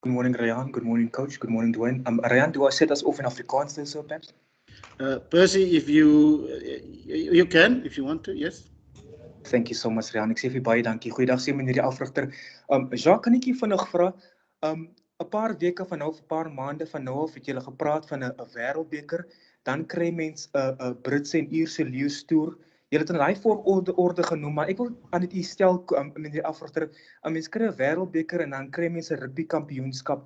Good morning, Ryan. Good morning, Coach. Good morning, Dwayne. Ryan, do I set us off in Afrikaans then, so perhaps? Percy, if you can, if you want to, yes. Thank you so much, Ryan. Ek sê vir baie dankie. Goeiedag sê meneer die afrigter. Jacques, kan ek hier vinnig vra? 'n paar weke van nou, 'n paar maande van nou af het julle gepraat van 'n wêreldbeker, dan kry mens 'n Britse en Ierse leeustoer. Julle het in daai volgorde genoem, maar ek wil aan dit stel, meneer die afrigter, 'n mens kry 'n wêreldbeker en dan kry mens 'n rugby kampioenskap.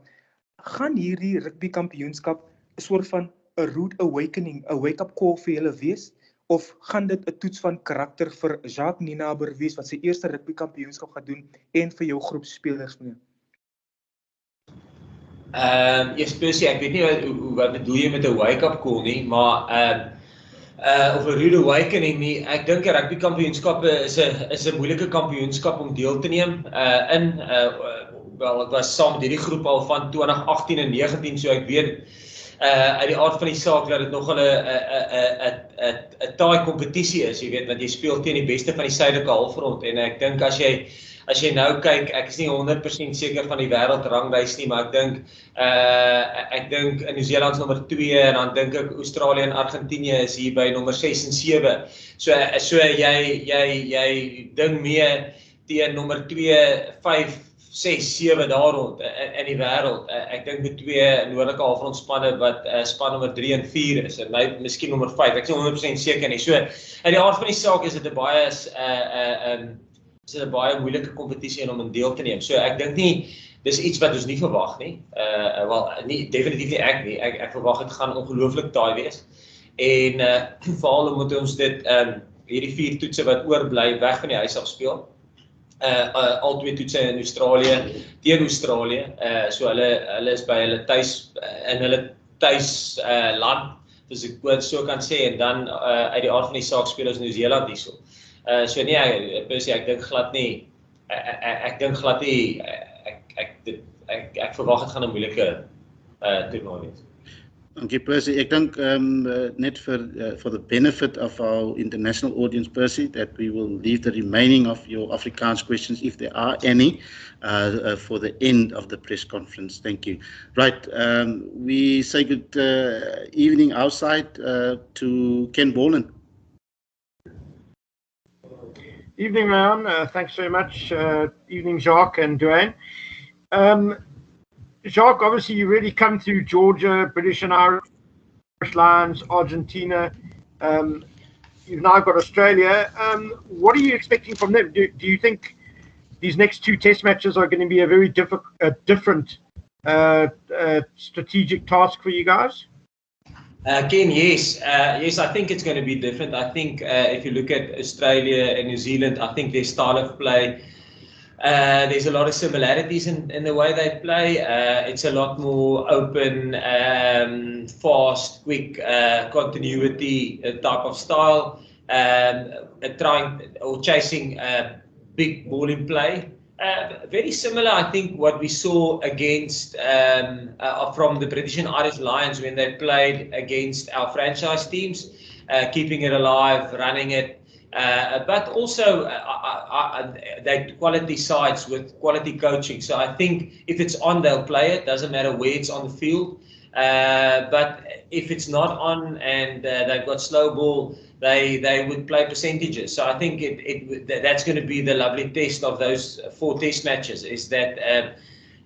Gaan hierdie rugby kampioenskap 'n soort van 'n rude awakening, 'n wake-up call vir julle wees? Of gaan dit 'n toets van karakter vir Jacques Nienaber wees wat sy eerste rugby kampioenskap gaan doen en vir jou groep spelers meneer? Yes, Percy, ek weet nie wat bedoel jy met 'n wake-up call nie, maar of 'n rude awakening nie. Ek dink 'n rugby kampioenskappe is 'n moeilike kampioenskap om deel te neem. Wel, ek was saam met hierdie groep al van 2018 en 19, so ek weet uit die aard van die saak dat dit nogal 'n taai kompetisie is, jy weet, want jy speel teen die beste van die suidelike halfrond en ek dink as jy nou kyk, ek is nie 100% seker van die wêreldranglys nie, maar ek dink in Nieu-Seeland is nommer 2 en dan dink ek Australië en Argentinië is hier by nommer 6 en 7. So jy ding mee teen nommer 2, 5, 6, 7 daar rond in die wêreld. Ek dink met 2 noordelike halfrondspanne wat span nommer 3 en 4 is en miskien nommer 5. Ek is nie 100% seker nie. So uit die aard van die saak is dit 'n baie moeilike kompetisie om in deel te neem. So ek dink nie dis iets wat ons nie verwag nie. Definitief nie ek nie. Ek verwag dit gaan ongelooflik taai wees. En veral moet ons dit hierdie 4 toetse wat oorbly weg van die huis af speel. Al 2 toetse in Australië, teen Australië. So hulle is by hulle tuis in hulle tuisland, as ek so kan sê, en dan uit die aard van die saak speel ons Nieu-Seeland hierso. So nee, Percy, ek dink glad nie. Ek verwag dit gaan 'n moeilike toernooi wees. Dankie, Percy. Ek dink net for the benefit of our international audience, Percy, that we will leave the remaining of your Afrikaans questions, if there are any, for the end of the press conference. Thank you. Right, we say good evening outside to Ken Boland. Evening, Ryan. Thanks very much. Evening, Jacques and Dwayne. Jacques, obviously you really come through Georgia, British and Irish Lions, Argentina. You've now got Australia. What are you expecting from them? Do you think these next 2 test matches are going to be a very different strategic task for you guys? Ken, yes. Yes, I think it's going to be different. I think if you look at Australia and New Zealand, I think their style of play, there's a lot of similarities in the way they play. It's a lot more open, fast, quick, continuity type of style, trying or chasing big ball in play. Very similar, I think, what we saw against from the British and Irish Lions when they played against our franchise teams, keeping it alive, running it, but also they quality sides with quality coaching. So I think if it's on, they'll play it. Doesn't matter where it's on the field. But if it's not on and they've got slow ball, they would play percentages. So I think that's going to be the lovely test of those 4 test matches, is that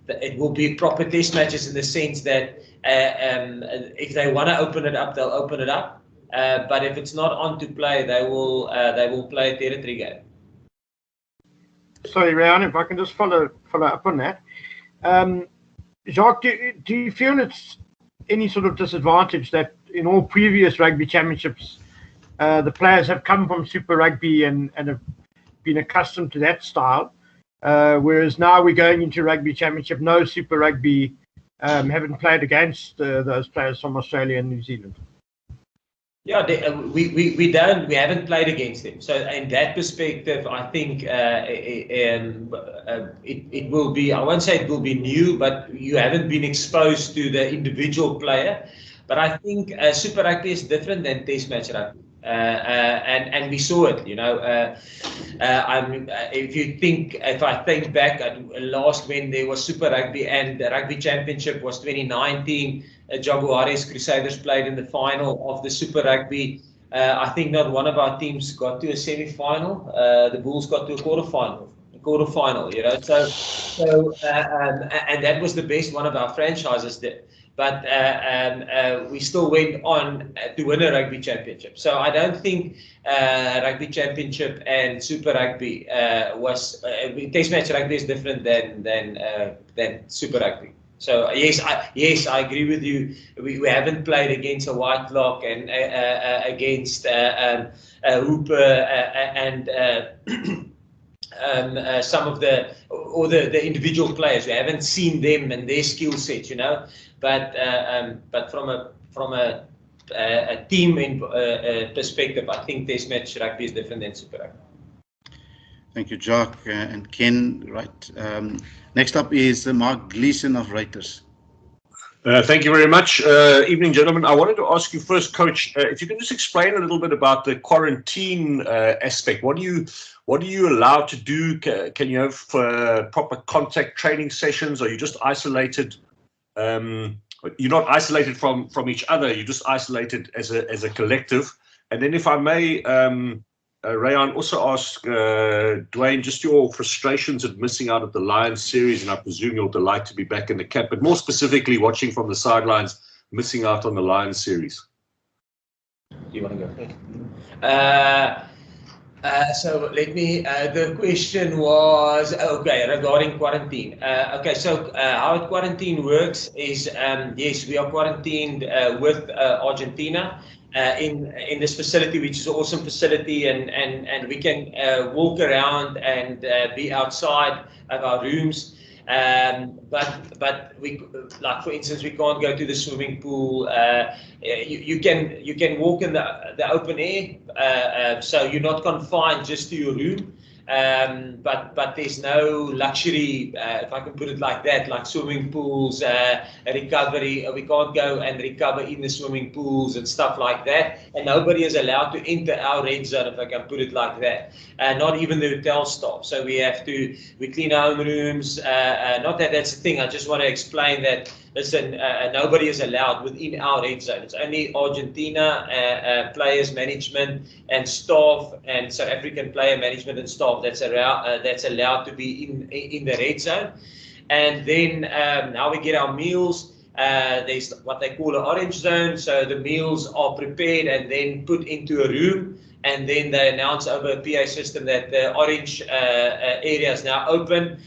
it will be proper test matches in the sense that if they want to open it up, they'll open it up. But if it's not on to play, they will play a territory game. Sorry, Ryan, if I can just follow up on that. Jacques, do you feel it's any sort of disadvantage that in all previous rugby championships, the players have come from Super Rugby and have been accustomed to that style, whereas now we're going into Rugby Championship, no Super Rugby, haven't played against those players from Australia and New Zealand? Yeah, we haven't played against them. So in that perspective, I think it will be, I won't say it will be new, but you haven't been exposed to the individual player. But I think Super Rugby is different than Test match rugby. And we saw it, you know. If I think back at last when there was Super Rugby and the Rugby Championship was 2019, Jaguares Crusaders played in the final of the Super Rugby. I think not one of our teams got to a semi-final. The Bulls got to a quarterfinal, you know. And that was the best one of our franchises did. But we still went on to win a Rugby Championship. So I don't think Rugby Championship and Super Rugby Test match rugby is different than Super Rugby. So yes, I agree with you. We haven't played against a Whitelock and against Hooper and some of the individual players. We haven't seen them and their skill sets, you know. But from a team perspective, I think Test match rugby is different than Super Rugby. Thank you, Jacques and Ken. Right. Next up is Mark Gleeson of Reuters. Thank you very much. Evening, gentlemen. I wanted to ask you first, Coach, if you can just explain a little bit about the quarantine aspect. What are you allowed to do? Can you have proper contact training sessions? Are you just isolated? You're not isolated from each other. You're just isolated as a collective. And then, if I may, Rayan, also ask Dwayne just your frustrations at missing out of the Lions series, and I presume your delight to be back in the camp, but more specifically, watching from the sidelines, missing out on the Lions series. You want to go? So let me, the question was, okay, regarding quarantine. Okay, so how quarantine works is, yes, we are quarantined with Argentina in this facility, which is an awesome facility, and we can walk around and be outside of our rooms. But we, like for instance, we can't go to the swimming pool. You can walk in the open air, so you're not confined just to your room. But there's no luxury, if I can put it like that, like swimming pools, recovery. We can't go and recover in the swimming pools and stuff like that. And nobody is allowed to enter our red zone, if I can put it like that. Not even the hotel staff. So we clean our own rooms. Not that that's the thing. I just want to explain that. Listen, nobody is allowed within our red zone. It's only Argentina players, management, and staff, and South African player management and staff that's allowed to be in the red zone. And then now we get our meals. There's what they call an orange zone. So the meals are prepared and then put into a room. And then they announce over a PA system that the orange area is now open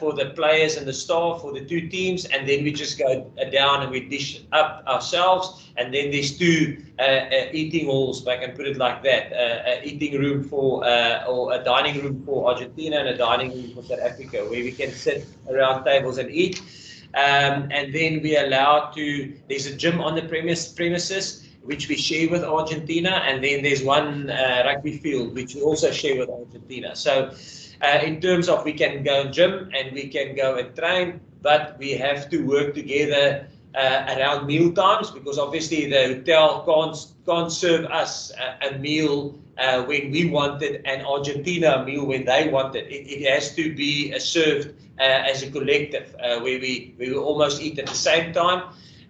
for the players and the staff for the two teams. And then we just go down and we dish up ourselves. And then there's two eating halls, if I can put it like that, eating room for, or a dining room for Argentina and a dining room for South Africa, where we can sit around tables and eat. And then we're allowed to, there's a gym on the premises, which we share with Argentina, and then there's one rugby field which we also share with Argentina. So in terms of, we can go and gym and we can go and train, but we have to work together around meal times, because obviously the hotel can't serve us a meal when we want it, and Argentina a meal when they want it. It has to be served as a collective, where we almost eat at the same time.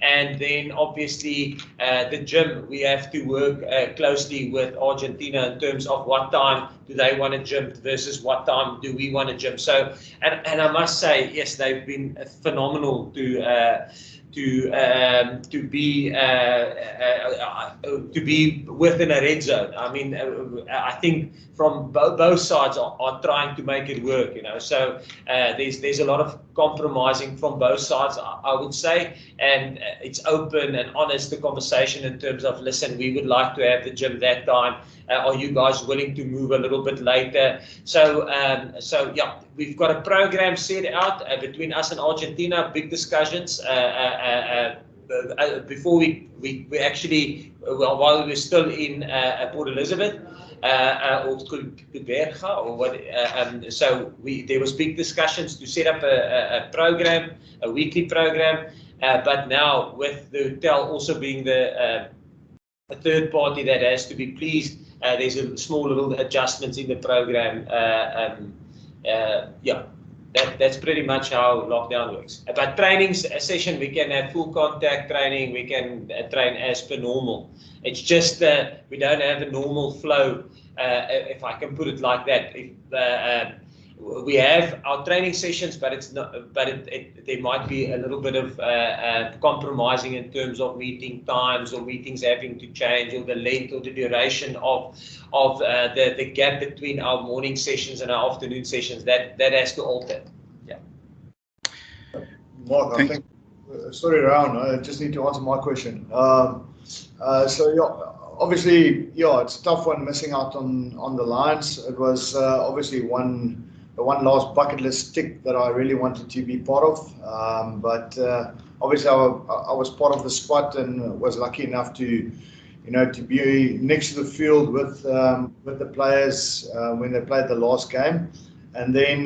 And then obviously the gym, we have to work closely with Argentina in terms of what time do they want to gym versus what time do we want to gym. So, and I must say, yes, they've been phenomenal to be within a red zone. I mean, I think from both sides are trying to make it work, you know. So there's a lot of compromising from both sides, I would say, and it's open and honest, the conversation in terms of, listen, we would like to have the gym that time. Are you guys willing to move a little bit later? So yeah, we've got a program set out between us and Argentina. Big discussions before we actually, while we were still in Port Elizabeth or Kuberga or what. So there was big discussions to set up a program, a weekly program. But now with the hotel also being the third party that has to be pleased. There's a small little adjustments in the program. Yeah, that's pretty much how lockdown works. But training session, we can have full contact training. We can train as per normal. It's just we don't have a normal flow, if I can put it like that. We have our training sessions, but it's not. But there might be a little bit of compromising in terms of meeting times or meetings having to change, or the length or the duration of the gap between our morning sessions and our afternoon sessions. That has to alter. Yeah. Mark, I think. Sorry, Rowan. I just need to answer my question. So yeah. Obviously, yeah, it's a tough one missing out on the Lions. It was obviously the one last bucket list tick that I really wanted to be part of. But obviously, I was part of the squad and was lucky enough to be next to the field with the players when they played the last game. And then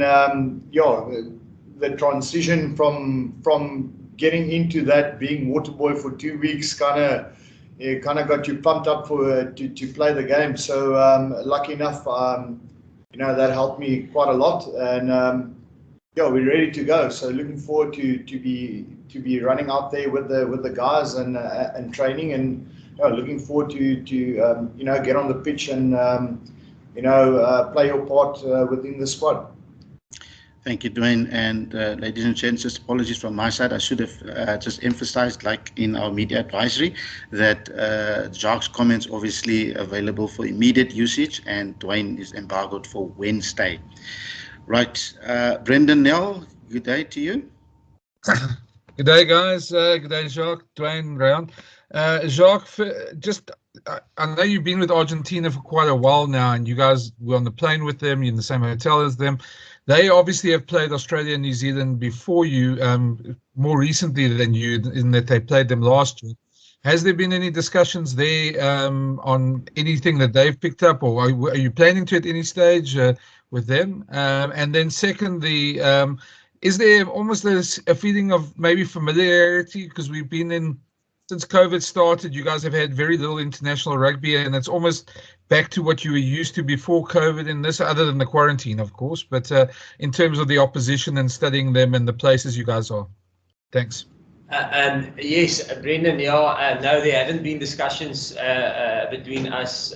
the transition from getting into that, being water boy for 2 weeks, kind of got you pumped up to play the game. So lucky enough, that helped me quite a lot, and we're ready to go. So looking forward to be running out there with the guys and training, and looking forward to get on the pitch and play your part within the squad. Thank you, Dwayne. And ladies and gents, just apologies from my side. I should have just emphasized, like in our media advisory, that Jacques' comments obviously available for immediate usage, and Dwayne is embargoed for Wednesday. Right, Brendan Nell, good day to you. Good day, guys. Good day, Jacques, Dwayne, Rayan. Jacques, I know you've been with Argentina for quite a while now, and you guys were on the plane with them, you're in the same hotel as them. They obviously have played Australia and New Zealand before you, more recently than you, in that they played them last year. Has there been any discussions there on anything that they've picked up, or are you planning to at any stage with them? And then secondly, is there almost a feeling of maybe familiarity, because we've been in, since COVID started, you guys have had very little international rugby, and it's almost back to what you were used to before COVID in this, other than the quarantine, of course, but in terms of the opposition and studying them and the places you guys are. Thanks. Yes, Brendan, no, there haven't been discussions between us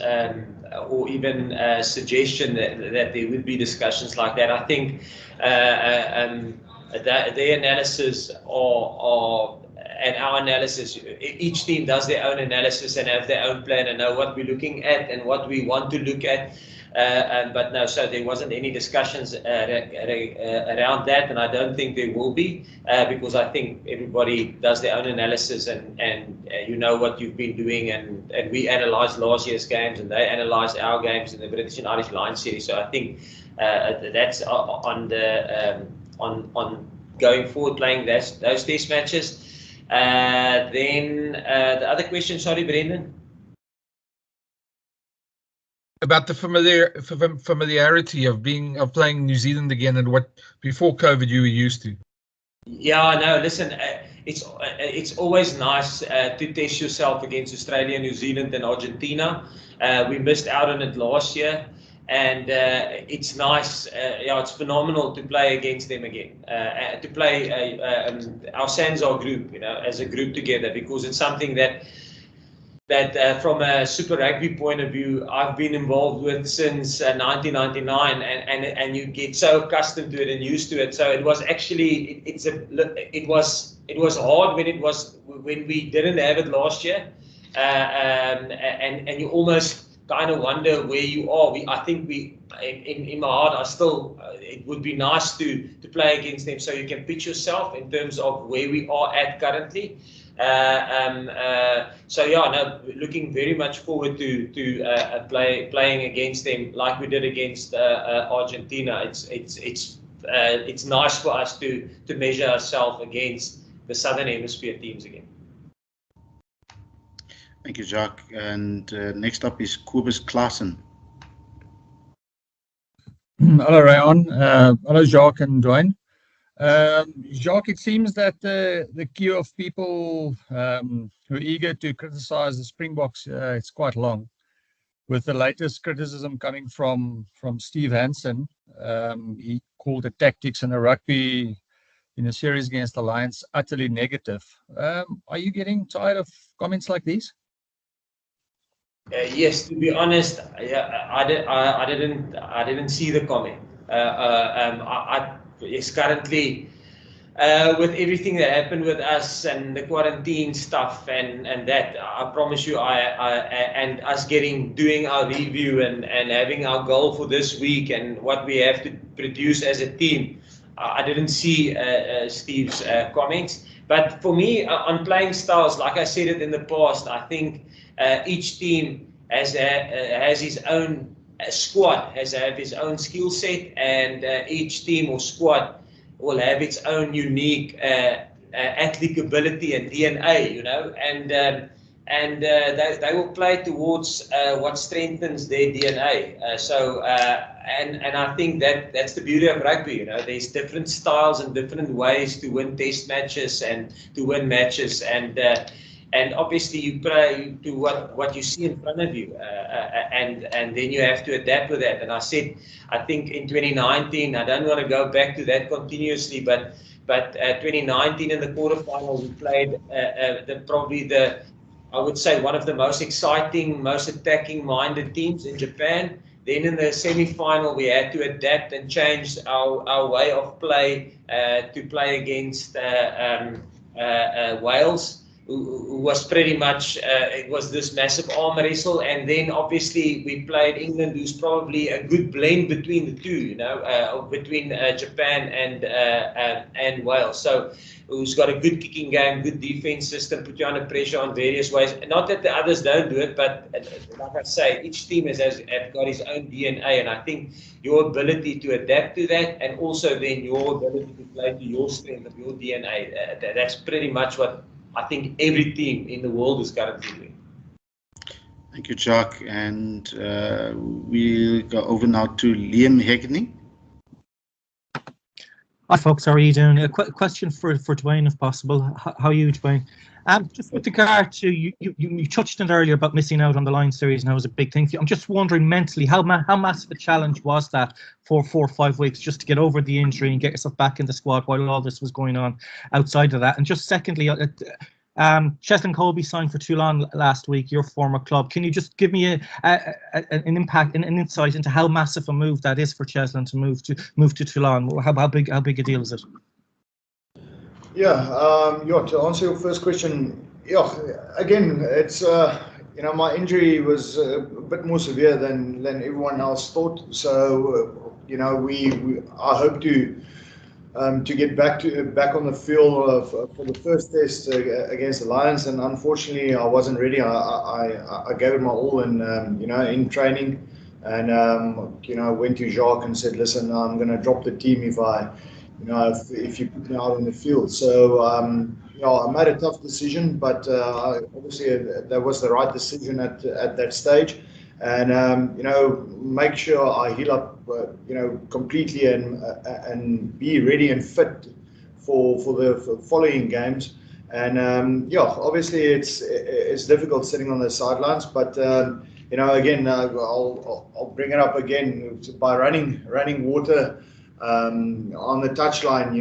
or even suggestion that there would be discussions like that. I think their analysis and our analysis, each team does their own analysis and have their own plan and know what we're looking at and what we want to look at. But no, so there wasn't any discussions around that, and I don't think there will be, because I think everybody does their own analysis and you know what you've been doing, and we analysed last year's games and they analysed our games in the British and Irish Lions series. So I think that's on the on going forward, playing those test matches. Then the other question, sorry, Brendan. About the familiarity of playing New Zealand again, and what before COVID you were used to. Yeah, no, listen, it's always nice to test yourself against Australia, New Zealand, and Argentina. We missed out on it last year, and it's nice. It's phenomenal to play against them again. To play our Sanzar group, as a group together, because it's something that from a Super Rugby point of view, I've been involved with since 1999, and you get so accustomed to it and used to it. So it was actually it was hard when we didn't have it last year, and you almost kind of wonder where you are. I think in my heart, it would be nice to play against them, so you can pitch yourself in terms of where we are at currently. So yeah, no, looking very much forward to playing against them like we did against Argentina. It's nice for us to measure ourselves against the Southern Hemisphere teams again. Thank you, Jacques. And next up is Kobus Klaassen. Hello, Rayan. Hello, Jacques and Dwayne. Jacques, it seems that the queue of people who are eager to criticize the Springboks, it's quite long. With the latest criticism coming from Steve Hansen, he called the tactics and the rugby in a series against the Lions utterly negative. Are you getting tired of comments like these? Yes, to be honest, I didn't see the comment. It's currently with everything that happened with us and the quarantine stuff and that, I promise you, and us doing our review and having our goal for this week and what we have to produce as a team, I didn't see Steve's comments. But for me, on playing styles, like I said it in the past, I think each team has his own squad, has his own skill set, and each team or squad will have its own unique athletic ability and DNA, you know, and they will play towards what strengthens their DNA. And I think that's the beauty of rugby. You know, there's different styles and different ways to win test matches and to win matches, and obviously you play to what you see in front of you, and then you have to adapt with that. And I think in 2019, I don't want to go back to that continuously, but 2019 in the quarterfinal, we played I would say one of the most exciting, most attacking-minded teams in Japan. Then in the semi-final, we had to adapt and change our way of play to play against Wales, who was pretty much, it was this massive arm wrestle. And then obviously we played England, who's probably a good blend between the two, you know, between Japan and Wales. So who's got a good kicking game, good defense system, put you under pressure on various ways. Not that the others don't do it, but like I say, each team has got his own DNA, and I think your ability to adapt to that, and also then your ability to play to your strength of your DNA, that's pretty much what I think every team in the world is currently doing. Thank you, Jacques. And we'll go over now to Liam Hegney. Hi folks, how are you doing? A question for Dwayne, if possible. How are you, Dwayne? Just with regard to you touched on it earlier about missing out on the Lions series, and that was a big thing for you. I'm just wondering mentally how massive a challenge was that for 4 or 5 weeks just to get over the injury and get yourself back in the squad while all this was going on outside of that. And just secondly, Cheslin Colby signed for Toulon last week, your former club. Can you just give me an insight into how massive a move that is for Cheslin to move to Toulon? How big a deal is it? Yeah, to answer your first question, again, it's you know, my injury was a bit more severe than everyone else thought. So you know, I hope to get back on the field for the first test against the Lions, and unfortunately I wasn't ready. I gave it my all in training, and went to Jacques and said, listen, I'm going to drop the team if you put me out on the field. So I made a tough decision, but obviously that was the right decision at that stage. And make sure I heal up completely and be ready and fit for the following games. And obviously it's difficult sitting on the sidelines, but again, I'll bring it up again by running water on the touchline.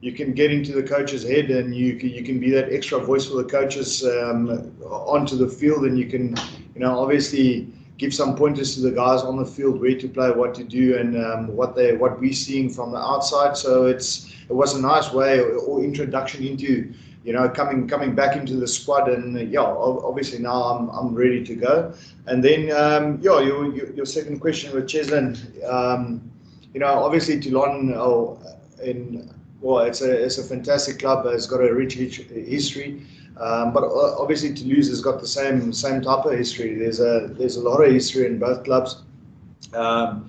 You can get into the coach's head, and you can be that extra voice for the coaches onto the field, and you can obviously give some pointers to the guys on the field where to play, what to do, and what we're seeing from the outside. So it was a nice way or introduction into coming back into the squad, and obviously now I'm ready to go. And then your second question with Cheslin, obviously Toulon it's a fantastic club. It's got a rich history, but obviously Toulouse has got the same type of history. There's a lot of history in both clubs. I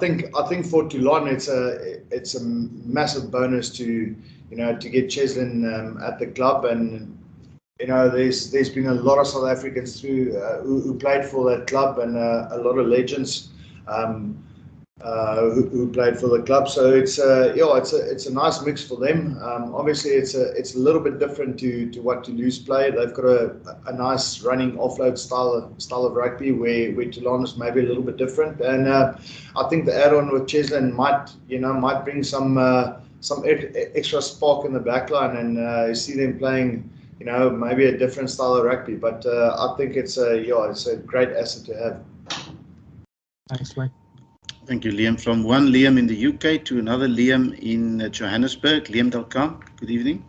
think for Toulon it's a massive bonus to get Cheslin at the club, and there's been a lot of South Africans who played for that club, and a lot of legends. who played for the club. So it's it's a nice mix for them. Obviously, it's a little bit different to what Toulouse play. They've got a nice running offload style of rugby where Toulon is maybe a little bit different. And I think the add-on with Cheslin might bring some extra spark in the backline, and you see them playing maybe a different style of rugby. But I think it's a great asset to have. Thanks, Wayne. Thank you, Liam. From one Liam in the UK to another Liam in Johannesburg. Liam Delcam, good evening.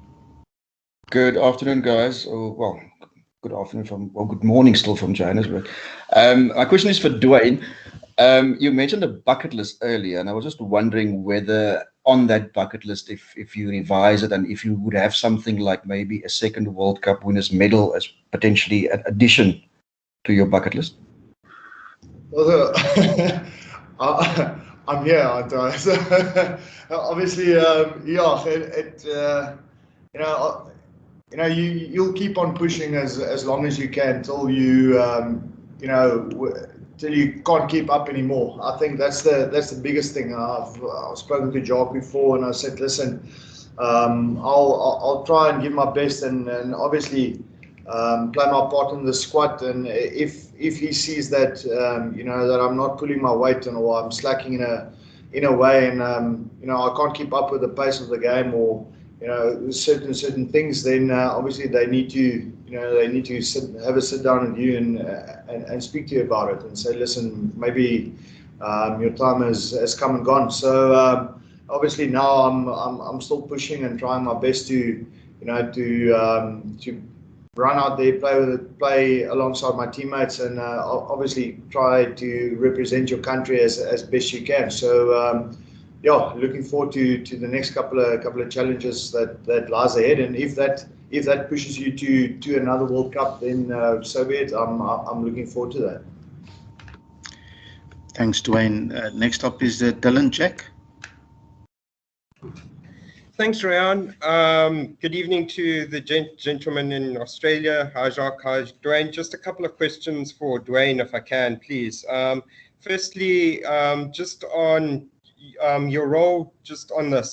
Good afternoon, guys. Well, good afternoon good morning still from Johannesburg. My question is for Dwayne. You mentioned a bucket list earlier, and I was just wondering whether on that bucket list, if you revise it and if you would have something like maybe a second World Cup winners medal as potentially an addition to your bucket list. Well, I'm here, aren't I? So, obviously, you'll keep on pushing as long as you can till till you can't keep up anymore. I think that's the biggest thing. I've spoken to Jacques before, and I said, listen, I'll try and give my best, and obviously play my part in the squad. And if he sees that that I'm not pulling my weight or I'm slacking in a way, and I can't keep up with the pace of the game or certain things, then obviously they need to have a sit down with you and speak to you about it and say, listen, maybe your time has come and gone. So obviously now I'm still pushing and trying my best to run out there, play alongside my teammates, and obviously try to represent your country as best you can. So looking forward to the next couple of challenges that lies ahead. And if that pushes you to another World Cup, then so be it. I'm looking forward to that. Thanks, Dwayne. Next up is Dylan Jack. Thanks, Ryan. Good evening to the gentlemen in Australia. Hi, Jacques. Hi, Dwayne. Just a couple of questions for Dwayne, if I can, please. Firstly, just on your role, just on the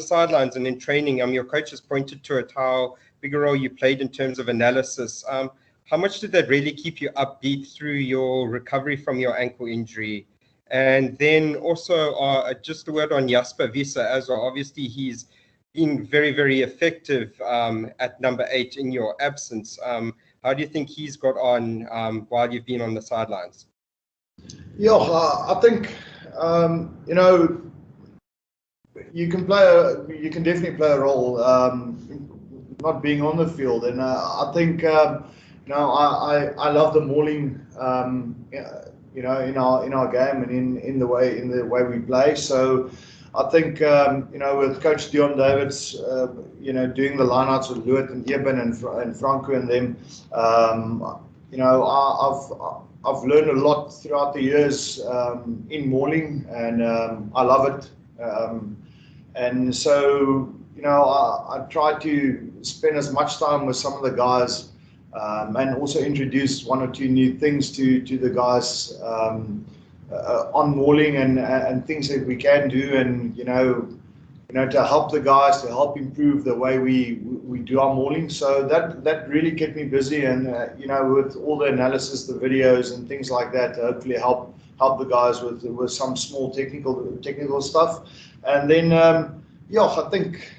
sidelines and in training, your coach has pointed to it how big a role you played in terms of analysis. How much did that really keep you upbeat through your recovery from your ankle injury? And then also just a word on Jasper Wiese as well. Obviously, he's been very, very effective at number 8 in your absence. How do you think he's got on while you've been on the sidelines? Yeah, I think you can definitely play a role not being on the field, and I think I love the mauling in our game and in the way we play. So I think with Coach Dion Davids doing the lineouts with Lewitt and Eben and Franco and them, I've learned a lot throughout the years in mauling, and I love it. And so I try to spend as much time with some of the guys, and also introduce one or two new things to the guys on mauling and things that we can do, and to help the guys, to help improve the way we do our mauling. So that really kept me busy, and with all the analysis, the videos and things like that, to hopefully help the guys with some small technical stuff. And then I think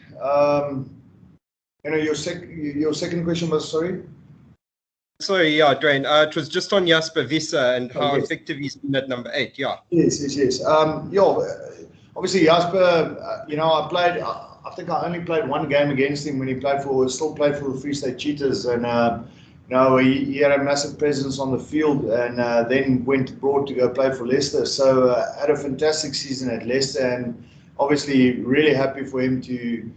your second question was, sorry. Sorry, yeah, Dwayne. It was just on Jasper Wiese and how effective he's been at number 8. Yeah. Yes. Obviously Jasper. I think I only played one game against him when he still played for the Free State Cheetahs, and he had a massive presence on the field, and then went abroad to go play for Leicester. So had a fantastic season at Leicester, and obviously really happy for him to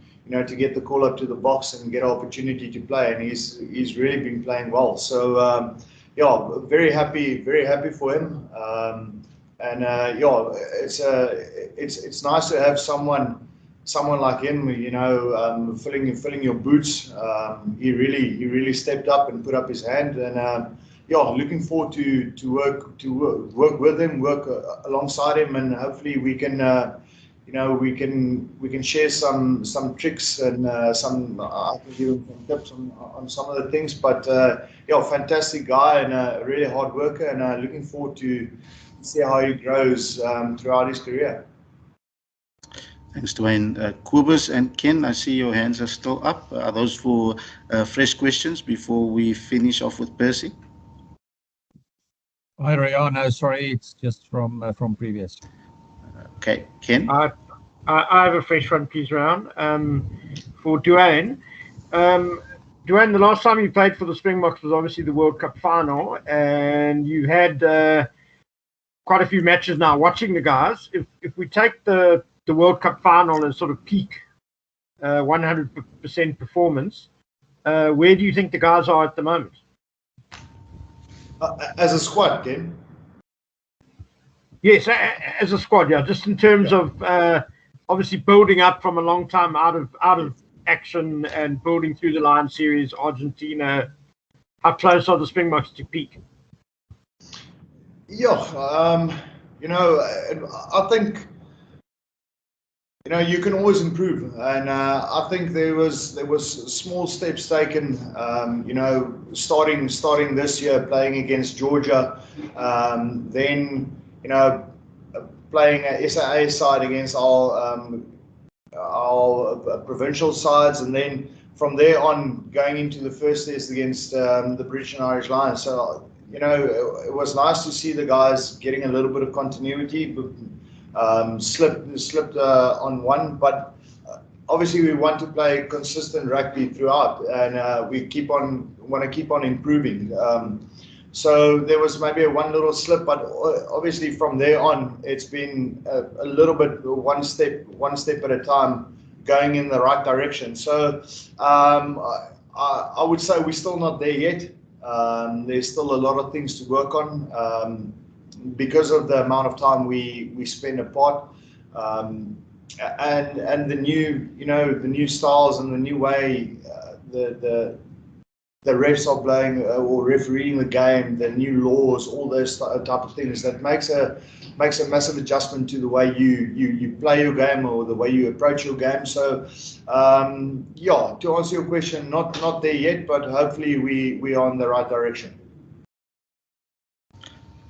get the call up to the box and get an opportunity to play, and he's really been playing well. So very happy for him. It's nice to have someone like him, filling your boots. He really stepped up and put up his hand, and looking forward to work with him, work alongside him, and hopefully we can we can share some tricks and I can give him some tips on some of the things. But fantastic guy and a really hard worker, and looking forward to see how he grows throughout his career. Thanks, Dwayne. Kobus and Ken, I see your hands are still up. Are those for fresh questions before we finish off with Percy? Hi, Rayan. No, sorry, it's just from previous. Okay, Ken? I have a fresh one, please, Rayan. For Dwayne. Dwayne, the last time you played for the Springboks was obviously the World Cup final, and you had quite a few matches now watching the guys. If we take the World Cup final as sort of peak 100% performance, where do you think the guys are at the moment? As a squad, Ken? Yes, as a squad, yeah. Just in terms of obviously building up from a long time out of action and building through the Lion Series, Argentina. How close are the Springboks to peak? Yeah, I think you can always improve, and I think there was small steps taken. Starting this year, playing against Georgia, then playing a SAA side against our provincial sides, and then from there on going into the first test against the British and Irish Lions. So it was nice to see the guys getting a little bit of continuity. Slipped on one, but obviously we want to play consistent rugby throughout, and we want to keep on improving. So there was maybe one little slip, but obviously from there on it's been a little bit one step at a time, going in the right direction. So I would say we're still not there yet. There's still a lot of things to work on. Because of the amount of time we spend apart, and the new styles and the new way the refs are playing or refereeing the game, the new laws, all those type of things, that makes a massive adjustment to the way you play your game or the way you approach your game. So to answer your question, not there yet, but hopefully we are in the right direction.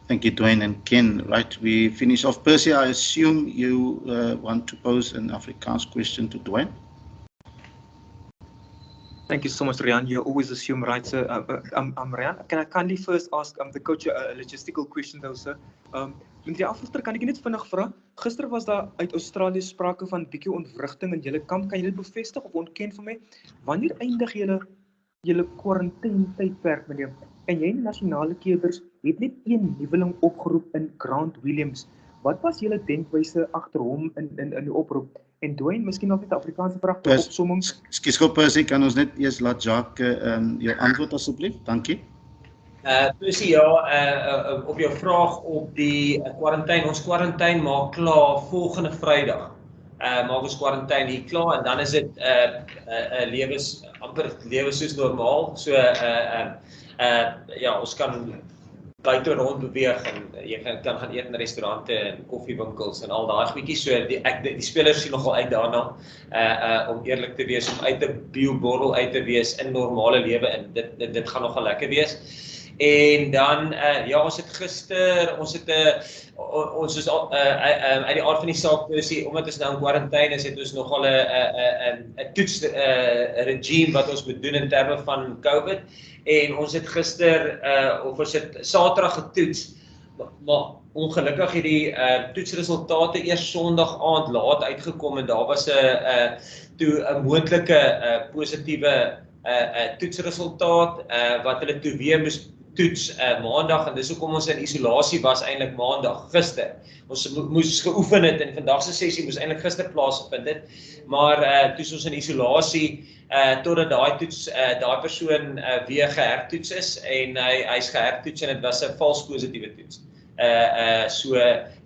Thank you, Dwayne and Ken. Right, we finish off. Percy, I assume you want to pose an Afrikaans question to Dwayne? Thank you so much, Rian. You always assume right, sir. I'm Rian. Can I kindly first ask the coach a logistical question, though, sir? Met die afrigter kan ek net vinnig vra. Gister was daar uit Australië sprake van bietjie ontwrigting in julle kamp. Kan jy dit bevestig of ontken vir my? Wanneer eindig julle quarantaine-tydperk, meneer? En jy nasionale keerders het net een nuweling opgeroep in Grant Williams. Wat was julle denkwyse agter hom in die oproep? En Dwayne, miskien nog net 'n Afrikaanse pragtige opsomming. Ekskuus gou, Percy, kan ons net eers laat Jacques jou antwoord asseblief? Dankie. Percy, op jou vraag op die quarantaine. Ons quarantaine maak klaar volgende Vrydag. Maak ons quarantaine hier klaar, en dan is dit amper lewe soos normaal. So ons kan buite rond beweeg, en jy kan gaan eet in restaurante en koffiewinkels en al daai goedjies. So die spelers sien nogal uit daarna, om eerlik te wees, om uit 'n bioborrel uit te wees in normale lewe, en dit gaan nogal lekker wees. En dan ons het gister, ons is uit die aard van die saak, omdat ons nou in quarantaine is, het ons nogal 'n toetsregime wat ons moet doen in terme van COVID. En ons het gister ons het Saterdag getoets, maar ongelukkig het die toetsresultate eers Sondag aand laat uitgekom, en daar was 'n moontlike positiewe toetsresultaat wat hulle toe weer moes toets Maandag, en dis hoekom ons in isolasie was eintlik Maandag, gister. Ons moes geoefen het, en vandag se sessie moes eintlik gister plaasgevind het, maar toe ons in isolasie totdat daai persoon weer gehertoets is, en hy's gehertoets, en dit was 'n vals positiewe toets.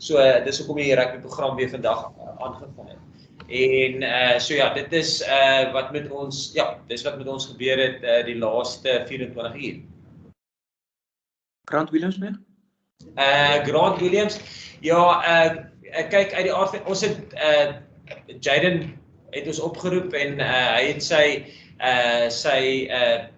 So dis hoekom die rugbyprogram weer vandag aangevang het. En dit is wat met ons gebeur het die laaste 24 uur. Grant Williams mee? Grant Williams. Ja, kyk uit die aard van ons het Jaden het ons opgeroep en hy het sy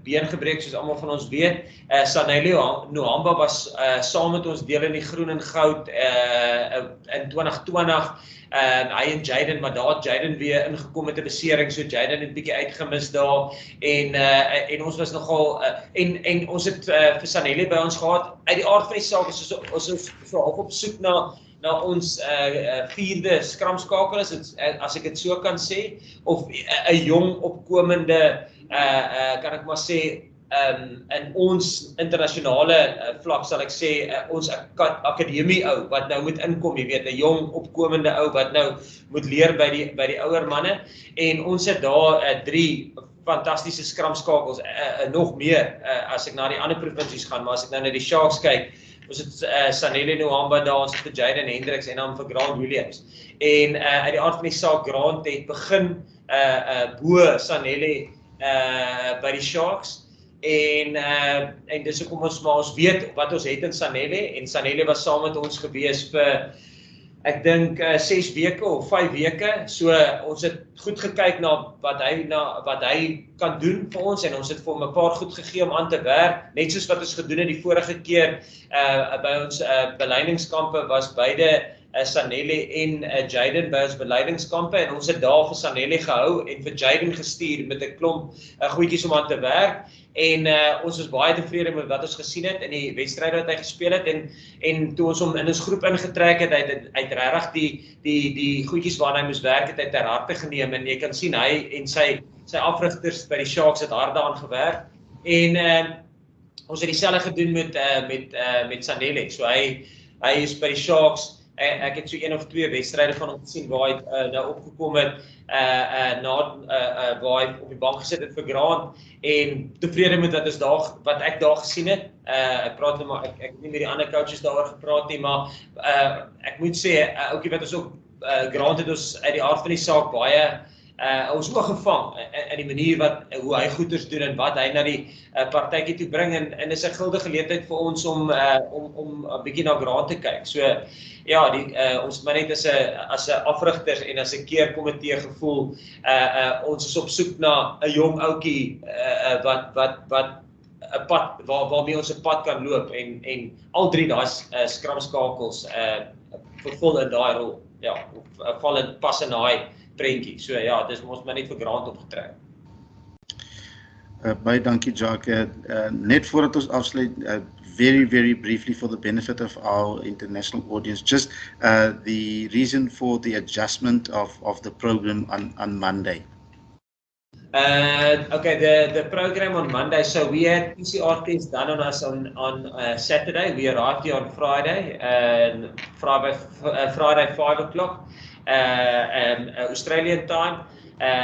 been gebreek soos almal van ons weet. Sanele Nohamba was saam met ons deel in die groen en goud in 2020. Hy en Jaden, maar daar het Jaden weer ingekom met 'n besering, so Jaden het bietjie uitgemis daar en ons was nogal en ons het vir Sanele by ons gehad. Uit die aard van die saak is ons is op soek na ons vierde skramskakel as ek dit so kan sê, of 'n jong opkomende kan ek maar sê in ons internasionale vlak sal ek sê ons akademie ou wat nou moet inkom, jy weet, 'n jong opkomende ou wat nou moet leer by die ouer manne, en ons het daar 3 fantastiese skramskakels, nog meer as ek na die ander provinsies gaan, maar as ek nou na die Sharks kyk, ons het Sanele Nohamba daar, ons het vir Jaden Hendricks en dan vir Grant Williams. En uit die aard van die saak, Grant het begin bo Sanele by die Sharks. En dis hoekom ons weet wat ons het in Sanele, en Sanele was saam met ons gewees vir ek dink 6 weke of 5 weke, so ons het goed gekyk na wat hy kan doen vir ons, en ons het vir hom 'n paar goed gegee om aan te werk, net soos wat ons gedoen het die vorige keer by ons beleidingskampe was beide Sanele en Jaden by ons beleidingskampe, en ons het daar vir Sanele gehou en vir Jaden gestuur met 'n klomp goedjies om aan te werk. En ons was baie tevrede met wat ons gesien het in die wedstryde wat hy gespeel het, en toe ons hom in ons groep ingetrek het, hy het regtig die goedjies waarna hy moes werk het uit ter harte geneem, en jy kan sien hy en sy afrigters by die Sharks het hard daaraan gewerk, en ons het dieselfde gedoen met Sanele. So hy is by die Sharks. Ek het so 1 of 2 wedstryde van hom gesien waar hy nou opgekom het waar hy op die bank gesit het vir Grant, en tevrede met wat ek daar gesien het. Ek praat nou maar, ek het nie met die ander coaches daaroor gepraat nie, maar ek moet sê, ouetjie wat ons ook Grant het ons uit die aard van die saak baie ons oog gevang in die manier hoe hy goeders doen en wat hy na die partytjie toe bring, en is 'n guldige geleentheid vir ons om 'n bietjie na Grant te kyk. So ja, ons maar net as 'n afrigters en as 'n keerkomitee gevoel, ons is op soek na 'n jong ouetjie wat 'n pad waarmee ons 'n pad kan loop, en al 3 daai skramskakels vervul in daai rol. Ja, of val in pas in daai prentjie. So ja, dis ons maar net vir Grant opgetrek. Baie dankie Jacques. Net voordat ons afsluit, very, very briefly for the benefit of our international audience, just the reason for the adjustment of the program on Monday. Okay, the program on Monday, so we had PCR tests done on us on Saturday. We arrived here on Friday, Friday 5 o'clock. Australian time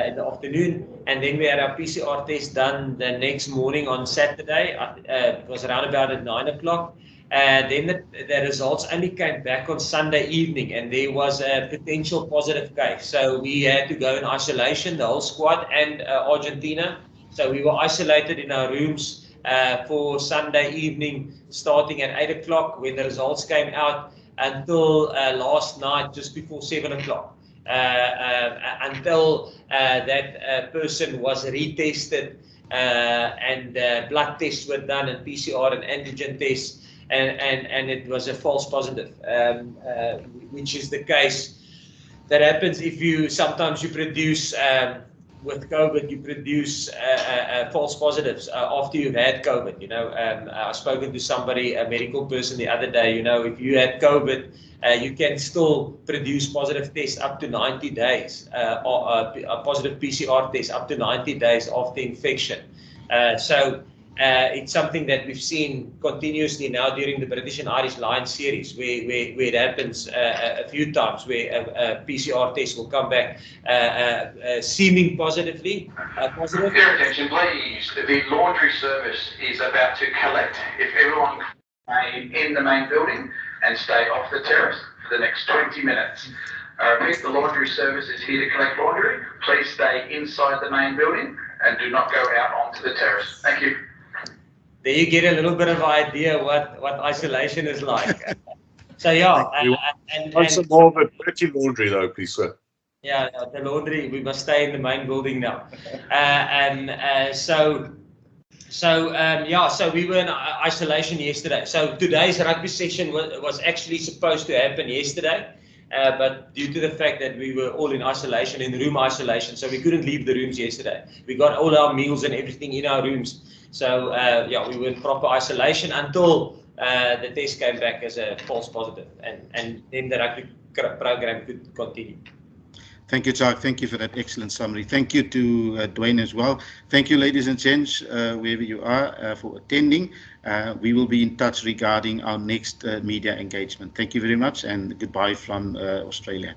in the afternoon, and then we had our PCR test done the next morning on Saturday. It was around about at 9 o'clock. Then the results only came back on Sunday evening, and there was a potential positive case. So we had to go in isolation, the whole squad and Argentina. So we were isolated in our rooms for Sunday evening, starting at 8 o'clock when the results came out, until last night, just before 7 o'clock, until that person was retested, and blood tests were done, and PCR and antigen tests, and it was a false positive, which is the case that happens if sometimes you produce with COVID, you produce false positives after you've had COVID. You know, I've spoken to somebody, a medical person the other day. You know, if you had COVID, you can still produce positive tests up to 90 days, or a positive PCR test up to 90 days after infection. So it's something that we've seen continuously now during the British and Irish Lions series, where it happens a few times, where a PCR test will come back seeming positively positive. Your attention, please. The laundry service is about to collect. If everyone can in the main building and stay off the terrace for the next 20 minutes. I repeat, the laundry service is here to collect laundry. Please stay inside the main building and do not go out onto the terrace. Thank you. there you get a little bit of idea what isolation is like. So yeah, and some more of a dirty laundry though, please, sir. Yeah, the laundry. We must stay in the main building now, so we were in isolation yesterday. So today's rugby session was actually supposed to happen yesterday, but due to the fact that we were all in isolation, in room isolation, so we couldn't leave the rooms yesterday. We got all our meals and everything in our rooms. So we were in proper isolation until the test came back as a false positive, and then the rugby program could continue. Thank you, Jacques. Thank you for that excellent summary. Thank you to Dwayne as well. Thank you, ladies and gents, wherever you are, for attending. We will be in touch regarding our next media engagement. Thank you very much, and goodbye from Australia.